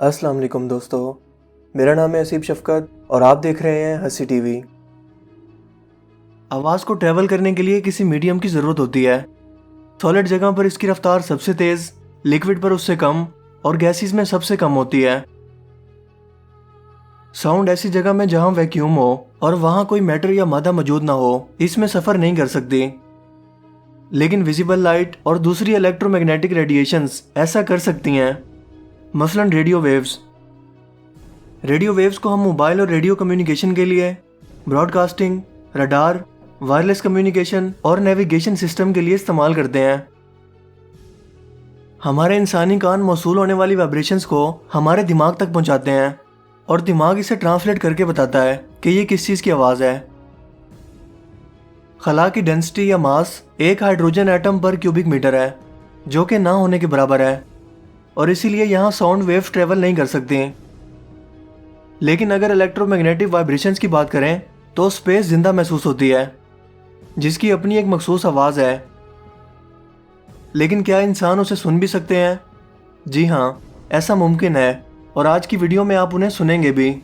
अस्सलाम वालेकुम दोस्तों, मेरा नाम है असीब शफ़क़त और आप देख रहे हैं हंसी टीवी। आवाज़ को ट्रैवल करने के लिए किसी मीडियम की ज़रूरत होती है। सॉलिड जगह पर इसकी रफ्तार सबसे तेज़, लिक्विड पर उससे कम और गैसेस में सबसे कम होती है। साउंड ऐसी जगह में जहां वैक्यूम हो और वहां कोई मैटर या मादा मौजूद ना हो, इसमें सफ़र नहीं कर सकती। लेकिन विजिबल लाइट और दूसरी इलेक्ट्रोमैग्नेटिक रेडिएशंस ऐसा कर सकती हैं। मसलन रेडियो वेव्स को हम मोबाइल और रेडियो कम्युनिकेशन के लिए, ब्रॉडकास्टिंग, रडार, वायरलेस कम्युनिकेशन और नेविगेशन सिस्टम के लिए इस्तेमाल करते हैं। हमारे इंसानी कान मौसूल होने वाली वाइब्रेशंस को हमारे दिमाग तक पहुंचाते हैं और दिमाग इसे ट्रांसलेट करके बताता है कि ये किस चीज़ की आवाज़ है। खला की डेंसिटी या मास एक हाइड्रोजन एटम पर क्यूबिक मीटर है, जो कि ना होने के बराबर है, और इसीलिए यहाँ साउंड वेव्स ट्रेवल नहीं कर सकती। लेकिन अगर इलेक्ट्रोमैग्नेटिक वाइब्रेशंस की बात करें तो स्पेस जिंदा महसूस होती है, जिसकी अपनी एक मखसूस आवाज़ है। लेकिन क्या इंसान उसे सुन भी सकते हैं? जी हाँ, ऐसा मुमकिन है और आज की वीडियो में आप उन्हें सुनेंगे भी।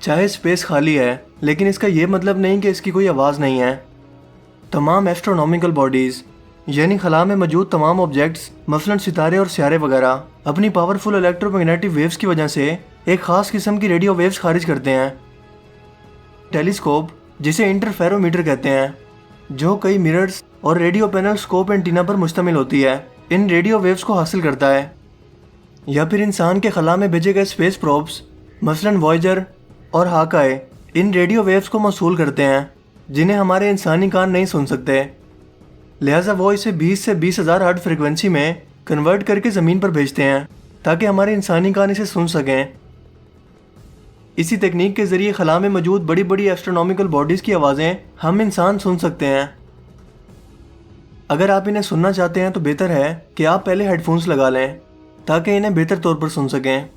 चाहे स्पेस खाली है, लेकिन इसका यह मतलब नहीं कि इसकी कोई आवाज़ नहीं है। तमाम एस्ट्रोनॉमिकल बॉडीज़ यानी खला में मौजूद तमाम ऑब्जेक्ट्स, मसलन सितारे और स्यारे वगैरह, अपनी पावरफुल इलेक्ट्रोमैग्नेटिक वेव्स की वजह से एक ख़ास किस्म की रेडियो वेव्स खारिज करते हैं। टेलीस्कोप, जिसे इंटरफेरोमीटर कहते हैं, जो कई मिरर्स और रेडियो पैनल स्कोप एंटीना पर मुश्तमिल होती है, इन रेडियो वेव्स को हासिल करता है। या फिर इंसान के खला में भेजे गए स्पेस प्रोब्स, मसलन वॉयेजर और हाकाई, इन रेडियो वेव्स को मौसूल करते हैं, जिन्हें हमारे इंसानी कान नहीं सुन सकते। लिहाजा वो इसे 20 से 20,000 हर्ट्ज फ्रिक्वेंसी में कन्वर्ट करके ज़मीन पर भेजते हैं ताकि हमारे इंसानी कान इसे सुन सकें। इसी तकनीक के ज़रिए खला में मौजूद बड़ी बड़ी एस्ट्रोनॉमिकल बॉडीज़ की आवाज़ें हम इंसान सुन सकते हैं। अगर आप इन्हें सुनना चाहते हैं तो बेहतर है कि आप पहले हेडफोन्स लगा लें ताकि इन्हें बेहतर तौर पर सुन सकें।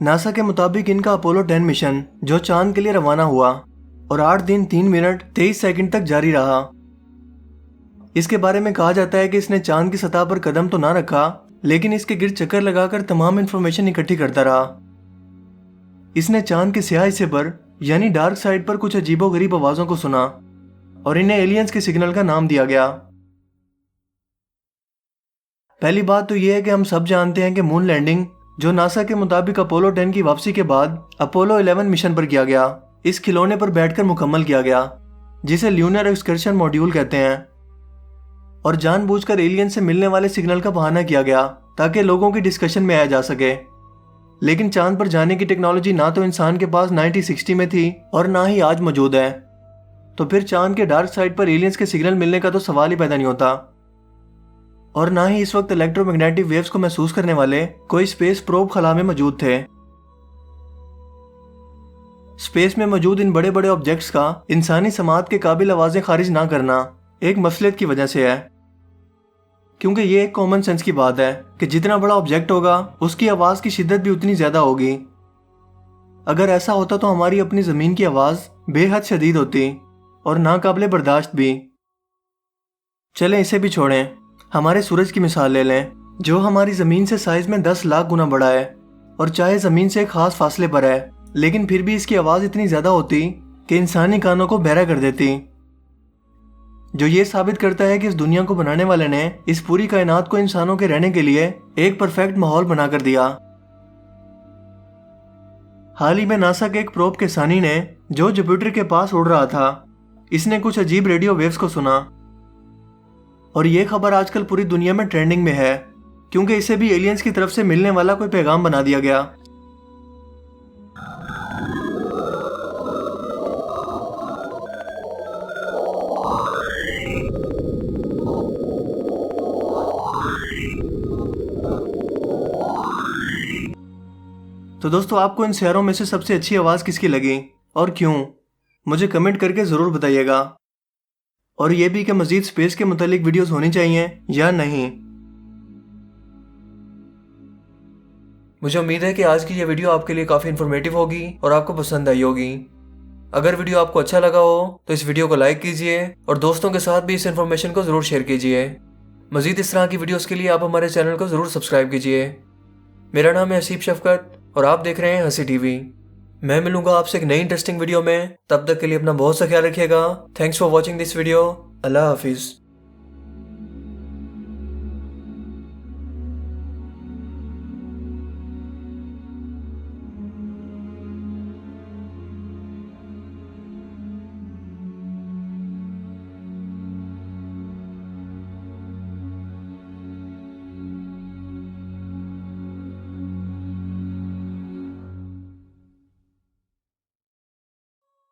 नासा के मुताबिक इनका अपोलो 10 मिशन जो चांद के लिए रवाना हुआ और 8 दिन 3 मिनट 23 सेकंड तक जारी रहा। इसके बारे में कहा जाता है कि इसने चांद की सतह पर कदम तो ना रखा, लेकिन इसके गिर्द चक्कर लगाकर तमाम इंफॉर्मेशन इकट्ठी करता रहा। इसने चांद के स्याह हिस्से पर यानी डार्क साइड पर कुछ अजीबोगरीब आवाजों को सुना और इन्हें एलियंस के सिग्नल का नाम दिया गया। पहली बात तो यह है कि हम सब जानते हैं कि मून लैंडिंग जो नासा के मुताबिक अपोलो 10 की वापसी के बाद अपोलो 11 मिशन पर किया गया, इस खिलौने पर बैठकर मुकम्मल किया गया, जिसे ल्यूनर एक्सकर्शन मॉड्यूल कहते हैं। और जानबूझकर एलियन से मिलने वाले सिग्नल का बहाना किया गया ताकि लोगों की डिस्कशन में आया जा सके। लेकिन चांद पर जाने की टेक्नोलॉजी ना तो इंसान के पास 1960 में थी और ना ही आज मौजूद है, तो फिर चांद के डार्क साइड पर एलियंस के सिग्नल मिलने का तो सवाल ही पैदा नहीं होता। और ना ही इस वक्त इलेक्ट्रोमैग्नेटिक वेव्स को महसूस करने वाले कोई स्पेस प्रोब खला में मौजूद थे। स्पेस में मौजूद इन बड़े बड़े ऑब्जेक्ट्स का इंसानी समात के काबिल आवाजें खारिज ना करना एक मसलियत की वजह से है, क्योंकि ये एक कॉमन सेंस की बात है कि जितना बड़ा ऑब्जेक्ट होगा उसकी आवाज की शिद्दत भी उतनी ज्यादा होगी। अगर ऐसा होता तो हमारी अपनी जमीन की आवाज बेहद शदीद होती और नाकाबिले बर्दाश्त भी। चलें इसे भी छोड़ें, हमारे सूरज की मिसाल ले लें जो हमारी जमीन से साइज में 10 लाख गुना बड़ा है और चाहे जमीन से एक खास फासले पर है, लेकिन फिर भी इसकी आवाज इतनी ज्यादा होती कि इंसानी कानों को बहरा कर देती, जो ये साबित करता है कि इस दुनिया को बनाने वाले ने इस पूरी कायनात को इंसानों के रहने के लिए एक परफेक्ट माहौल बनाकर दिया। हाल ही में नासा के एक प्रोब के सानी ने जो जुपिटर के पास उड़ रहा था, इसने कुछ अजीब रेडियो वेव्स को सुना और ये खबर आजकल पूरी दुनिया में ट्रेंडिंग में है, क्योंकि इसे भी एलियंस की तरफ से मिलने वाला कोई पैगाम बना दिया गया। तो दोस्तों, आपको इन शहरों में से सबसे अच्छी आवाज किसकी लगी और क्यों, मुझे कमेंट करके जरूर बताइएगा। और ये भी कि मजीद स्पेस के मुतालिक वीडियोस होनी चाहिए या नहीं। मुझे उम्मीद है कि आज की ये वीडियो आपके लिए काफ़ी इन्फॉर्मेटिव होगी और आपको पसंद आई होगी। अगर वीडियो आपको अच्छा लगा हो तो इस वीडियो को लाइक कीजिए और दोस्तों के साथ भी इस इन्फॉर्मेशन को ज़रूर शेयर कीजिए। मजीद इस तरह की वीडियोस के लिए आप हमारे चैनल को ज़रूर सब्सक्राइब कीजिए। मेरा नाम है हसीब शफकत और आप देख रहे हैं हंसी टीवी। मैं मिलूंगा आपसे एक नई इंटरेस्टिंग वीडियो में, तब तक के लिए अपना बहुत सा ख्याल रखिएगा। Thanks for watching this video. अल्लाह हाफिज़।